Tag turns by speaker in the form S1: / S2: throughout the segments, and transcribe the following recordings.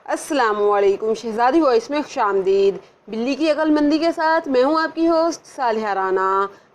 S1: अस्सलाम वालेकुम। शहज़ादी वॉइस में खुशामदीद। बिल्ली की अक्लमंदी के साथ मैं हूँ आपकी होस्ट सालिहा राना।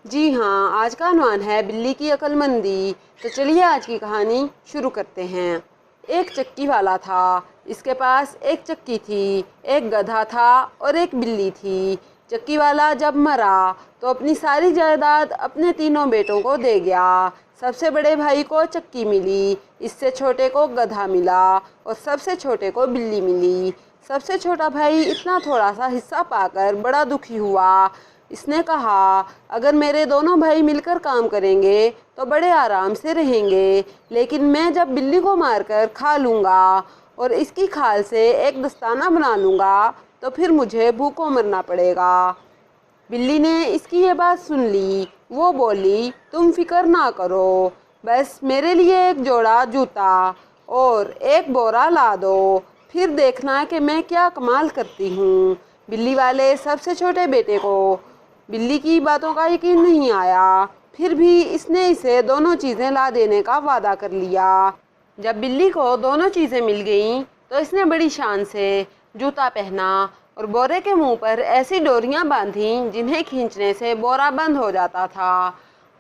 S1: जी हाँ, आज का अनवान है बिल्ली की अक्लमंदी। तो चलिए आज की कहानी शुरू करते हैं। एक चक्की वाला था। इसके पास एक चक्की थी, एक गधा था और एक बिल्ली थी। चक्की वाला जब मरा तो अपनी सारी जायदाद अपने तीनों बेटों को दे गया। सबसे बड़े भाई को चक्की मिली, इससे छोटे को गधा मिला और सबसे छोटे को बिल्ली मिली। सबसे छोटा भाई इतना थोड़ा सा हिस्सा पाकर बड़ा दुखी हुआ। इसने कहा, अगर मेरे दोनों भाई मिलकर काम करेंगे तो बड़े आराम से रहेंगे, लेकिन मैं जब बिल्ली को मारकर खा लूँगा और इसकी खाल से एक दस्ताना बना लूँगा तो फिर मुझे भूखों मरना पड़ेगा। बिल्ली ने इसकी ये बात सुन ली। वो बोली, तुम फिक्र ना करो, बस मेरे लिए एक जोड़ा जूता और एक बोरा ला दो, फिर देखना कि मैं क्या कमाल करती हूँ। बिल्ली वाले सबसे छोटे बेटे को बिल्ली की बातों का यकीन नहीं आया, फिर भी इसने इसे दोनों चीज़ें ला देने का वादा कर लिया। जब बिल्ली को दोनों चीज़ें मिल गईं तो इसने बड़ी शान से जूता पहना और बोरे के मुंह पर ऐसी डोरियां बांधी जिन्हें खींचने से बोरा बंद हो जाता था।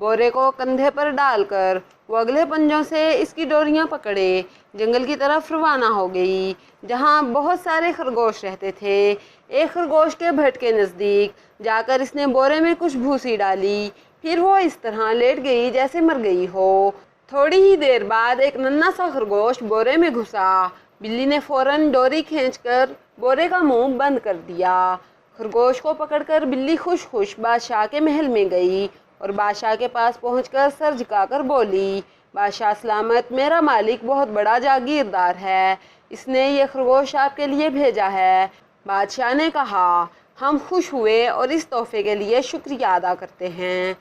S1: बोरे को कंधे पर डालकर वो अगले पंजों से इसकी डोरियां पकड़े जंगल की तरफ रवाना हो गई, जहां बहुत सारे खरगोश रहते थे। एक खरगोश के भट्ट के नज़दीक जाकर इसने बोरे में कुछ भूसी डाली, फिर वो इस तरह लेट गई जैसे मर गई हो। थोड़ी ही देर बाद एक नन्हा सा खरगोश बोरे में घुसा। बिल्ली ने फौरन डोरी खींचकर बोरे का मुंह बंद कर दिया। खरगोश को पकड़कर बिल्ली खुश खुश बादशाह के महल में गई और बादशाह के पास पहुंचकर सर झुकाकर बोली, बादशाह सलामत, मेरा मालिक बहुत बड़ा जागीरदार है, इसने ये खरगोश आपके लिए भेजा है। बादशाह ने कहा, हम खुश हुए और इस तोहफे के लिए शुक्रिया अदा करते हैं।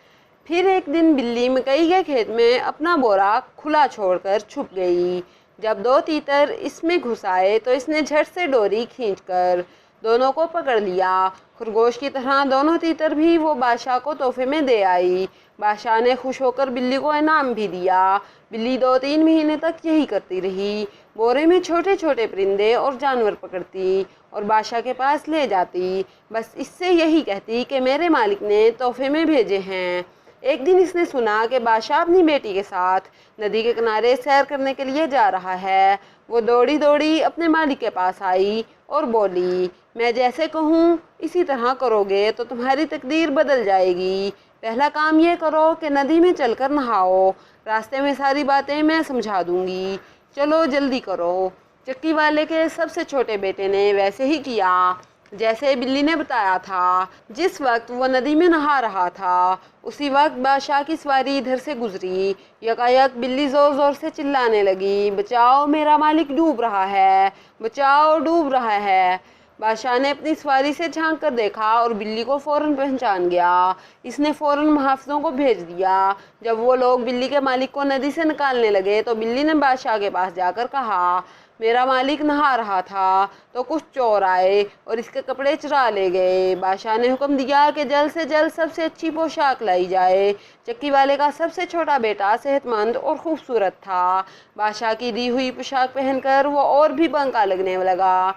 S1: फिर एक दिन बिल्ली मकई के खेत में अपना बोरा खुला छोड़कर छुप गई। जब दो तीतर इसमें घुस आए तो इसने झट से डोरी खींचकर दोनों को पकड़ लिया। खरगोश की तरह दोनों तीतर भी वो बादशाह को तोहफे में दे आई। बादशाह ने खुश होकर बिल्ली को इनाम भी दिया। बिल्ली 2-3 महीने तक यही करती रही, बोरे में छोटे छोटे परिंदे और जानवर पकड़ती और बादशाह के पास ले जाती, बस इससे यही कहती कि मेरे मालिक ने तोहफे में भेजे हैं। एक दिन इसने सुना कि बादशाह अपनी बेटी के साथ नदी के किनारे सैर करने के लिए जा रहा है। वो दौड़ी दौड़ी अपने मालिक के पास आई और बोली, मैं जैसे कहूँ इसी तरह करोगे तो तुम्हारी तकदीर बदल जाएगी। पहला काम ये करो कि नदी में चलकर नहाओ, रास्ते में सारी बातें मैं समझा दूंगी, चलो जल्दी करो। चक्की वाले के सबसे छोटे बेटे ने वैसे ही किया जैसे बिल्ली ने बताया था। जिस वक्त वो नदी में नहा रहा था उसी वक्त बादशाह की सवारी इधर से गुजरी। यकायक बिल्ली ज़ोर ज़ोर से चिल्लाने लगी, बचाओ, मेरा मालिक डूब रहा है, बचाओ, डूब रहा है। बादशाह ने अपनी सवारी से झांक कर देखा और बिल्ली को फ़ौरन पहचान गया। इसने फ़ौरन मुहाफ़िज़ों को भेज दिया। जब वो लोग बिल्ली के मालिक को नदी से निकालने लगे तो बिल्ली ने बादशाह के पास जाकर कहा, मेरा मालिक नहा रहा था तो कुछ चोर आए और इसके कपड़े चुरा ले गए। बादशाह ने हुक्म दिया कि जल्द से जल्द सबसे अच्छी पोशाक लाई जाए। चक्की वाले का सबसे छोटा बेटा सेहतमंद और खूबसूरत था। बादशाह की दी हुई पोशाक पहनकर वो और भी बंका लगने लगा,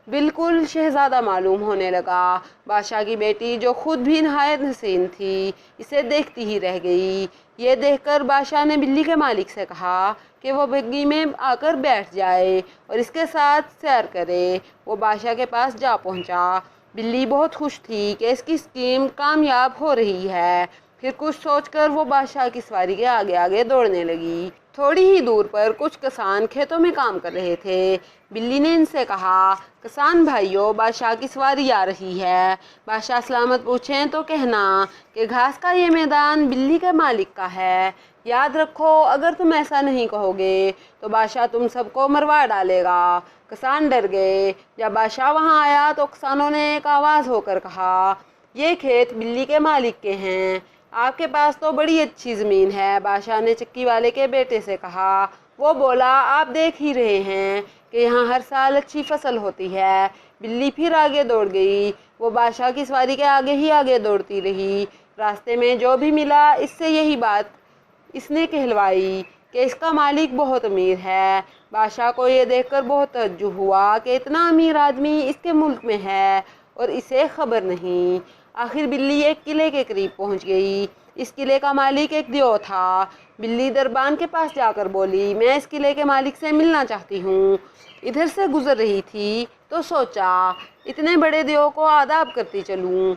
S1: बिल्कुल शहजादा मालूम होने लगा। बादशाह की बेटी जो खुद भी नहायत हसीन थी, इसे देखती ही रह गई। ये देखकर बादशाह ने बिल्ली के मालिक से कहा कि वो बग्गी में आकर बैठ जाए और इसके साथ सैर करे। वो बादशाह के पास जा पहुंचा। बिल्ली बहुत खुश थी कि इसकी स्कीम कामयाब हो रही है। फिर कुछ सोचकर वो बादशाह की सवारी के आगे आगे दौड़ने लगी। थोड़ी ही दूर पर कुछ किसान खेतों में काम कर रहे थे। बिल्ली ने इनसे कहा, किसान भाइयों, बादशाह की सवारी आ रही है, बादशाह सलामत पूछें तो कहना कि घास का ये मैदान बिल्ली के मालिक का है। याद रखो, अगर तुम ऐसा नहीं कहोगे तो बादशाह तुम सबको मरवा डालेगा। किसान डर गए। जब बादशाह वहाँ आया तो किसानों ने एक आवाज़ होकर कहा, ये खेत बिल्ली के मालिक के हैं, आपके पास तो बड़ी अच्छी ज़मीन है। बादशाह ने चक्की वाले के बेटे से कहा। वो बोला, आप देख ही रहे हैं कि यहाँ हर साल अच्छी फसल होती है। बिल्ली फिर आगे दौड़ गई। वो बादशाह की सवारी के आगे ही आगे दौड़ती रही। रास्ते में जो भी मिला इससे यही बात इसने कहलवाई کہ اس کا مالک بہت امیر ہے۔ بادشاہ کو یہ دیکھ کر بہت تعجب ہوا کہ اتنا امیر آدمی اس کے ملک میں ہے اور اسے خبر نہیں۔ آخر بلی ایک قلعے کے قریب پہنچ گئی۔ اس قلعے کا مالک ایک دیو تھا۔ بلی دربان کے پاس جا کر بولی، میں اس قلعے کے مالک سے ملنا چاہتی ہوں۔ ادھر سے گزر رہی تھی تو سوچا اتنے بڑے دیو کو آداب کرتی چلوں۔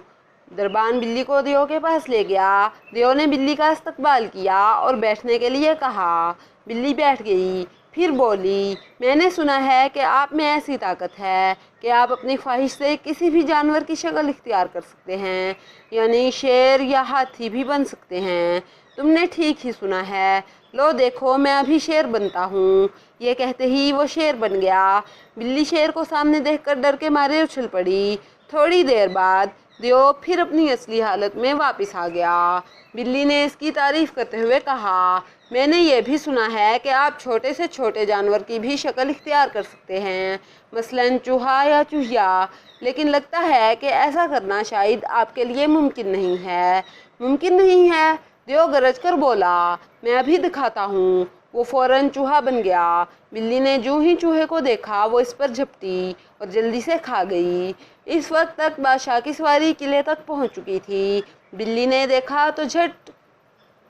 S1: دربان بلی کو دیو کے پاس لے گیا۔ دیو نے بلی کا استقبال کیا اور بیٹھنے کے لیے کہا۔ بلی بیٹھ گئی، پھر بولی، میں نے سنا ہے کہ آپ میں ایسی طاقت ہے کہ آپ اپنی خواہش سے کسی بھی جانور کی شکل اختیار کر سکتے ہیں، یعنی شیر یا ہاتھی بھی بن سکتے ہیں۔ تم نے ٹھیک ہی سنا ہے، لو دیکھو میں ابھی شیر بنتا ہوں۔ یہ کہتے ہی وہ شیر بن گیا۔ بلی شیر کو سامنے دیکھ کر ڈر کے مارے اچھل پڑی۔ تھوڑی دیر بعد دیو پھر اپنی اصلی حالت میں واپس آ گیا۔ بلی نے اس کی تعریف کرتے ہوئے کہا، میں نے یہ بھی سنا ہے کہ آپ چھوٹے سے چھوٹے جانور کی بھی شکل اختیار کر سکتے ہیں، مثلاً چوہا یا چوہیا، لیکن لگتا ہے کہ ایسا کرنا شاید آپ کے لیے ممکن نہیں ہے۔ ممکن نہیں ہے؟ دیو گرج کر بولا، میں ابھی دکھاتا ہوں۔ وہ فوراً چوہا بن گیا۔ بلی نے جو ہی چوہے کو دیکھا وہ اس پر جھپٹی اور جلدی سے کھا گئی۔ اس وقت تک بادشاہ کی سواری قلعے تک پہنچ چکی تھی۔ بلی نے دیکھا تو جھٹ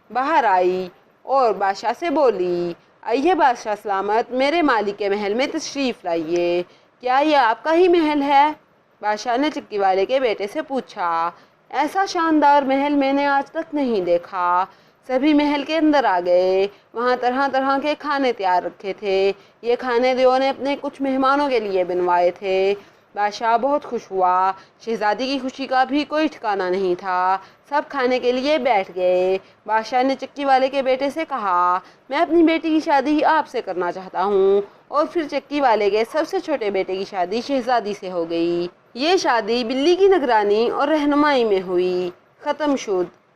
S1: باہر آئی اور بادشاہ سے بولی، آئیے بادشاہ سلامت، میرے مالک کے محل میں تشریف لائیے۔ کیا یہ آپ کا ہی محل ہے؟ بادشاہ نے چکی والے کے بیٹے سے پوچھا۔ ایسا شاندار محل میں نے آج تک نہیں دیکھا۔ سبھی محل کے اندر آ گئے۔ وہاں طرح طرح کے کھانے تیار رکھے تھے۔ یہ کھانے دیو نے اپنے کچھ مہمانوں کے لیے بنوائے تھے۔ بادشاہ بہت خوش ہوا۔ شہزادی کی خوشی کا بھی کوئی ٹھکانہ نہیں تھا۔ سب کھانے کے لیے بیٹھ گئے۔ بادشاہ نے چکی والے کے بیٹے سے کہا، میں اپنی بیٹی کی شادی آپ سے کرنا چاہتا ہوں، اور پھر چکی والے کے سب سے چھوٹے بیٹے کی شادی شہزادی سے ہو گئی۔ یہ شادی بلی کی نگرانی اور رہنمائی میں ہوئی۔ ختم شد۔